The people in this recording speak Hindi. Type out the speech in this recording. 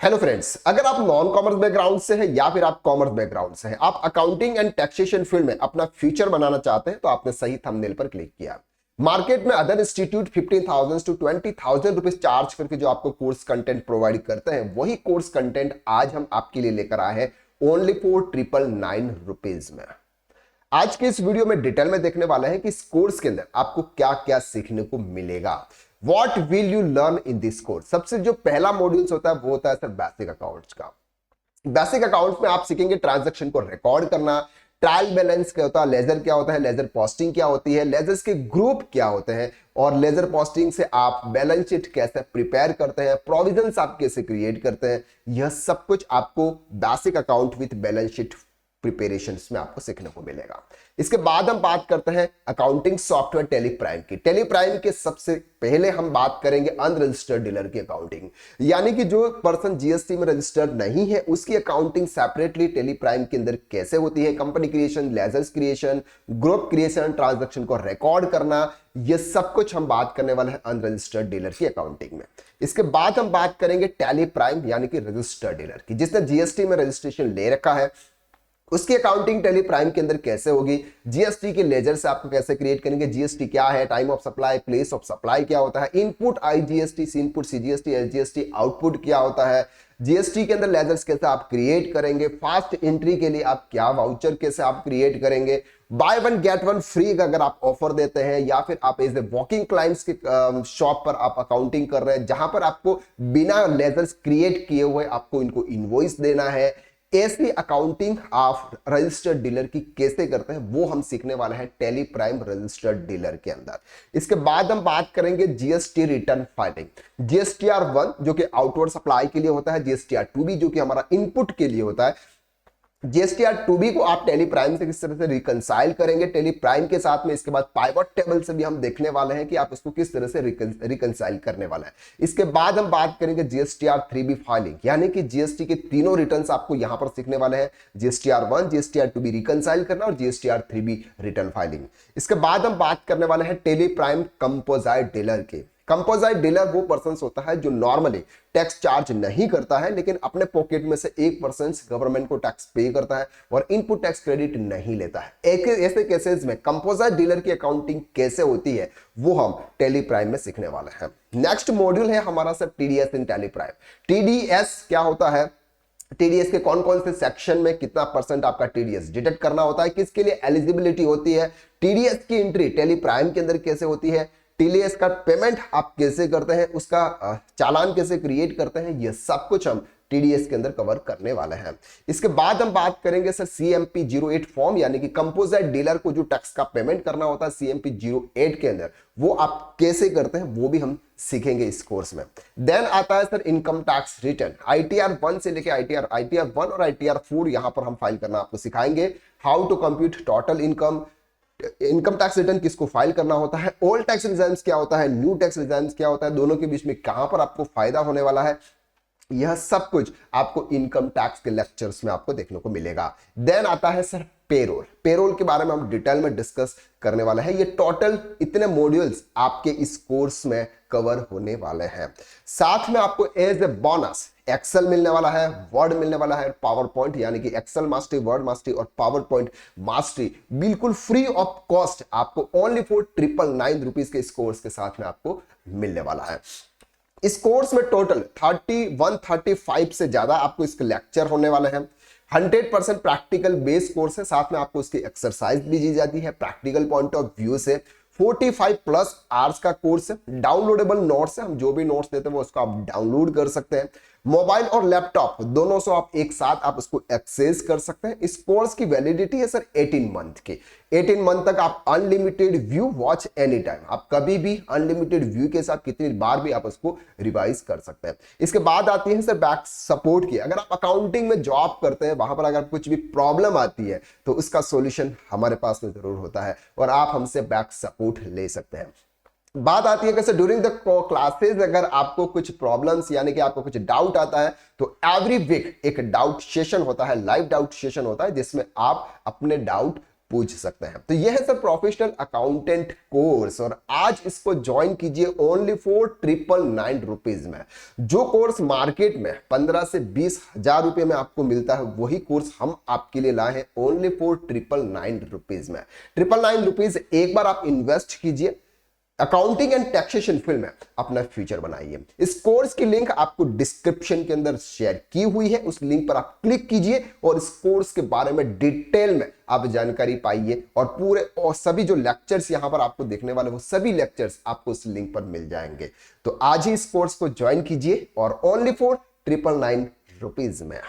हेलो फ्रेंड्स, अगर आप नॉन कॉमर्स बैकग्राउंड से हैं या फिर आप कॉमर्स बैकग्राउंड से हैं, आप अकाउंटिंग एंड टैक्सेशन फील्ड में अपना फ्यूचर बनाना चाहते हैं तो आपने सही थंबनेल पर क्लिक किया। मार्केट में other institute 15,000 to 20,000 rupees charge करके जो आपको कोर्स कंटेंट प्रोवाइड करते हैं, वही कोर्स कंटेंट आज हम आपके लिए लेकर आए हैं ओनली फॉर 999 रुपीज में। आज के इस वीडियो में डिटेल में देखने वाले हैं कि इस कोर्स के अंदर आपको क्या क्या सीखने को मिलेगा। What will you learn in this course? सबसे जो पहला मॉड्यूल्स होता है वो होता है सर बेसिक अकाउंट्स का। बेसिक अकाउंट्स में आप सीखेंगे ट्रांजैक्शन को रिकॉर्ड करना, ट्रायल बैलेंस क्या होता है, लेजर क्या होता है, लेजर पोस्टिंग क्या होती है, लेजर्स के ग्रुप क्या होते हैं और लेजर पोस्टिंग से आप बैलेंस शीट कैसे प्रिपेयर करते हैं, प्रोविजंस आप कैसे क्रिएट करते हैं, यह सब कुछ आपको basic account with balance sheet preparations में आपको सीखने को मिलेगा। इसके बाद हम बात करते हैं अकाउंटिंग सॉफ्टवेयर टेली प्राइम की। टेली प्राइम के सबसे पहले हम बात करेंगे अनरजिस्टर्ड डीलर की अकाउंटिंग, यानी कि जो पर्सन जीएसटी में रजिस्टर्ड नहीं है उसकी अकाउंटिंग सेपरेटली टेली प्राइम के अंदर कैसे होती है, company creation, ledgers creation, group creation, transaction को रिकॉर्ड करना, ये सब कुछ हम बात करने वाले हैं अनरजिस्टर्ड डीलर की अकाउंटिंग में। इसके बाद हम बात करेंगे टेली प्राइम यानी कि रजिस्टर्ड डीलर की, जिसने जीएसटी में रजिस्ट्रेशन ले रखा है उसकी अकाउंटिंग टेली प्राइम के अंदर कैसे होगी, जीएसटी के लेजर से आपको कैसे क्रिएट करेंगे, जीएसटी क्या है, time of supply, place of supply क्या होता है, input IGST, input CGST, SGST, output क्या होता है, जीएसटी के अंदर लेजर्स कैसे आप क्रिएट करेंगे, फास्ट एंट्री के लिए आप क्या वाउचर कैसे आप क्रिएट करेंगे, by one get one free का अगर आप ऑफर देते हैं या फिर आप एज ए वॉकिंग क्लाइंट्स के शॉप पर आप अकाउंटिंग कर रहे हैं जहां पर आपको बिना लेजर्स क्रिएट किए हुए आपको इनको इनवॉइस देना है, ऐसी अकाउंटिंग आप रजिस्टर्ड डीलर की कैसे करते हैं वो हम सीखने वाले हैं टेली प्राइम रजिस्टर्ड डीलर के अंदर। इसके बाद हम बात करेंगे जीएसटी रिटर्न फाइलिंग, जीएसटीआर 1 जो कि आउटवर्ड सप्लाई के लिए होता है, जीएसटीआर 2B जो कि हमारा इनपुट के लिए होता है। जीएसटीआर 2B को आप टेली प्राइम से किस तरह से रिकंसाइल करेंगे टेली प्राइम के साथ में। इसके बाद पाइवट टेबल से भी हम देखने वाले हैं कि आप इसको किस तरह से रिकंसाइल करने वाले हैं। इसके बाद हम बात करेंगे जीएसटीआर 3B फाइलिंग, यानी कि जीएसटी के तीनों रिटर्न्स आपको यहां पर सीखने वाले हैं, जीएसटीआर 1, जीएसटीआर 2B रिकंसाइल करना और जीएसटीआर 3B रिटर्न फाइलिंग। इसके बाद हम बात करने वाले हैं टेली प्राइम कंपोजाइट डीलर के। कंपोजाइट डीलर वो पर्सन होता है जो नॉर्मली टैक्स चार्ज नहीं करता है लेकिन अपने पॉकेट में से 1% गवर्नमेंट को टैक्स पे करता है और इनपुट टैक्स क्रेडिट नहीं लेता है। ऐसे केसेस में कंपोजाइट डीलर की अकाउंटिंग कैसे होती है वो हम टेली प्राइम में सीखने वाले हैं। नेक्स्ट मॉड्यूल है हमारा सर टीडीएस इन टेली प्राइम। टीडीएस क्या होता है, टीडीएस के कौन कौन से सेक्शन में कितना परसेंट आपका टीडीएस डिडक्ट करना होता है, किसके लिए एलिजिबिलिटी होती है, टीडीएस की एंट्री टेली प्राइम के अंदर कैसे होती है, टीडीएस का पेमेंट आप कैसे करते हैं, उसका चालान कैसे क्रिएट करते हैं, ये सब कुछ हम टीडीएस के अंदर कवर करने वाले हैं। इसके बाद हम बात करेंगे सर सीएमपी 08 फॉर्म, यानी कि कंपोजाइट डीलर को जो टैक्स का पेमेंट करना होता है सीएमपी 08 के अंदर, वो आप कैसे करते हैं वो भी हम सीखेंगे इस कोर्स में। देन आता है sir income tax return, ITR 1 से लेके आईटीआर 1 और आईटीआर 4 यहां पर हम फाइल करना आपको सिखाएंगे। How to compute total income, income tax return किसको फाइल करना होता है, ओल्ड टैक्स रिटर्न्स क्या होता है, न्यू टैक्स रिटर्न्स क्या होता है, दोनों के बीच में कहां पर आपको फायदा होने वाला है, यह सब कुछ आपको इनकम टैक्स के लेक्चर्स में आपको देखने को मिलेगा। देन आता है सर पेरोल, पेरोल के बारे में हम डिटेल में डिस्कस करने वाले हैं। ये टोटल इतने मॉड्यूल्स आपके इस कोर्स में कवर होने वाले हैं। साथ में आपको एज ए बोनस एक्सेल मिलने वाला है, वर्ड मिलने वाला है, पावर पॉइंट यानी कि एक्सेल मास्टरी, वर्ड मास्टरी और पावर पॉइंट मास्टरी बिल्कुल फ्री ऑफ कॉस्ट आपको ओनली फॉर 999 रुपीज के इस कोर्स के साथ में आपको मिलने वाला है। इस कोर्स में टोटल 35 से ज्यादा आपको इसके लेक्चर होने वाले हैं। 100% प्रैक्टिकल बेस कोर्स है, साथ में आपको इसकी एक्सरसाइज भी दी जाती है प्रैक्टिकल पॉइंट ऑफ व्यू से। 45+ आवर्स का कोर्स है, डाउनलोडेबल नोट्स है, हम जो भी नोट्स देते हैं वो उसको आप डाउनलोड कर सकते हैं। मोबाइल और लैपटॉप दोनों से आप एक साथ आप इसको एक्सेस कर सकते हैं। इस कोर्स की वैलिडिटी है सर 18 मंथ की। 18 मंथ तक आप unlimited view watch any time, आप कभी भी अनलिमिटेड व्यू के साथ कितनी बार भी आप उसको रिवाइज कर सकते हैं। इसके बाद आती है सर बैक सपोर्ट की। अगर आप अकाउंटिंग में जॉब करते हैं वहां पर अगर कुछ भी प्रॉब्लम आती है तो उसका सॉल्यूशन हमारे पास में जरूर होता है और आप हमसे बैक सपोर्ट ले सकते हैं। बात आती है कि ड्यूरिंग द क्लासेस अगर आपको कुछ प्रॉब्लम्स यानी कि आपको कुछ डाउट आता है तो एवरी वीक एक डाउट सेशन होता है, लाइव डाउट सेशन होता है जिसमें आप अपने डाउट पूछ सकते हैं। तो यह है सर प्रोफेशनल अकाउंटेंट कोर्स, और आज इसको ज्वाइन कीजिए ओनली फॉर 999 रुपीज में। जो कोर्स मार्केट में 15 से 20 हजार रुपए में आपको मिलता है, वही कोर्स हम आपके लिए लाए हैं ओनली फॉर 999 रुपीज में। 999 रुपीज एक बार आप इन्वेस्ट कीजिए, अकाउंटिंग एंड टैक्सेशन फील्ड में अपना फ्यूचर बनाइए। इस कोर्स की लिंक आपको डिस्क्रिप्शन के अंदर शेयर की हुई है, उस लिंक पर आप क्लिक कीजिए और इस कोर्स के बारे में डिटेल में आप जानकारी पाइए, और पूरे और सभी जो लेक्चर्स यहां पर आपको देखने वाले वो सभी लेक्चर्स आपको उस लिंक पर मिल जाएंगे। तो आज ही इस कोर्स को ज्वाइन कीजिए और ओनली फॉर 999 रुपीज में।